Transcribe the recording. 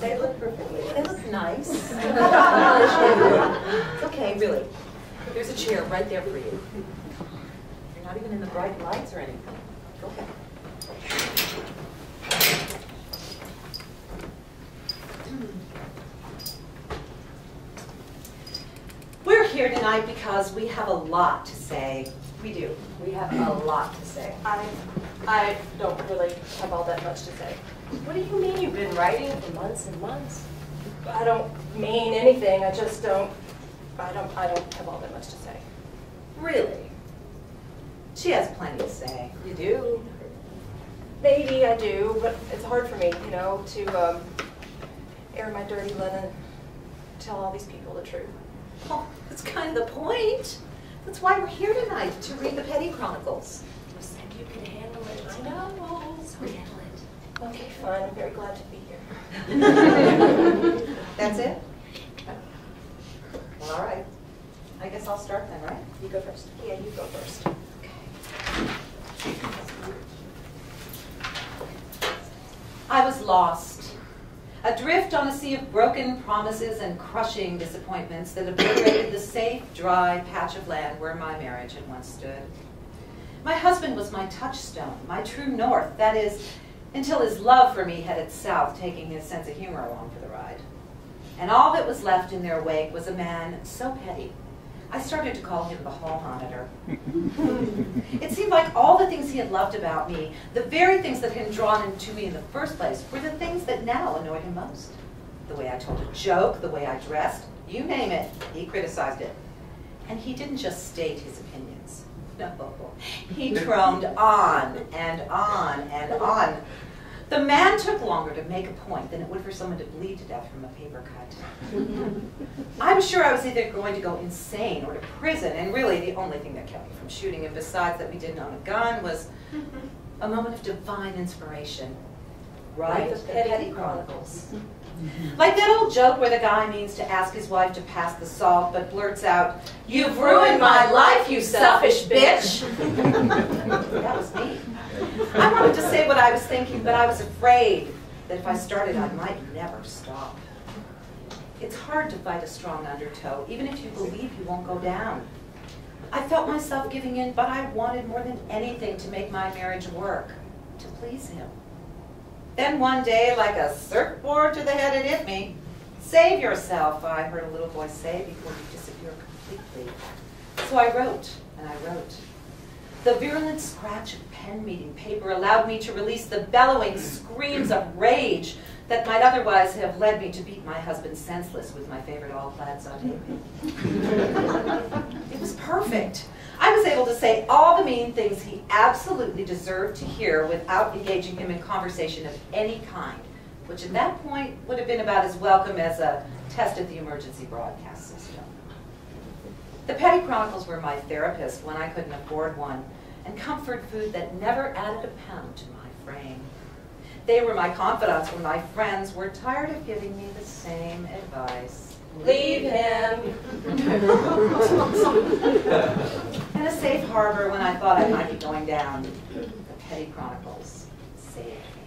They look perfectly. They look nice. Okay, really. There's a chair right there for you. You're not even in the bright lights or anything. Go ahead. We're here tonight because we have a lot to say. We do. We have a lot to say. I don't really have all that much to say. What do you mean you've been writing for months and months? I don't mean anything. I just don't. I don't have all that much to say. Really? She has plenty to say. You do? Maybe I do, but it's hard for me, you know, to air my dirty linen, tell all these people the truth. Oh, that's kind of the point. That's why we're here tonight, to read the Petty Chronicles. You said you could handle it. I know. So handle it. Okay, fine. I'm very glad to be here. That's it? Well, all right. I guess I'll start then, right? You go first. Yeah, you go first. I was lost, adrift on a sea of broken promises and crushing disappointments that obliterated the safe, dry patch of land where my marriage had once stood. My husband was my touchstone, my true north, that is, until his love for me headed south, taking his sense of humor along for the ride. And all that was left in their wake was a man so petty, I started to call him the hall monitor. It seemed like all the things he had loved about me, the very things that had drawn him to me in the first place, were the things that now annoyed him most. The way I told a joke, the way I dressed, you name it, he criticized it. And he didn't just state his opinions. No, he droned on and on and on. The man took longer to make a point than it would for someone to bleed to death from a paper cut. I was sure I was either going to go insane or to prison, and really the only thing that kept me from shooting him, besides that we didn't own a gun, was a moment of divine inspiration. Write the Petty Chronicles. Like that old joke where the guy means to ask his wife to pass the salt, but blurts out, "You've ruined my life, you selfish bitch!" That was me. I wanted to say what I was thinking, but I was afraid that if I started, I might never stop. It's hard to fight a strong undertow, even if you believe you won't go down. I felt myself giving in, but I wanted more than anything to make my marriage work, to please him. Then one day, like a surfboard to the head, it hit me. "Save yourself," I heard a little voice say, "before you disappear completely." So I wrote, and I wrote. The virulent scratch of pen-meeting paper allowed me to release the bellowing screams of rage that might otherwise have led me to beat my husband senseless with my favorite all-plaid sauté pan. It was perfect. I was able to say all the mean things he absolutely deserved to hear without engaging him in conversation of any kind, which at that point would have been about as welcome as a test at the emergency broadcast system. The Petty Chronicles were my therapist when I couldn't afford one, and comfort food that never added a pound to my frame. They were my confidants when my friends were tired of giving me the same advice. Leave him. And a safe harbor when I thought I might be going down. The Petty Chronicles saved me.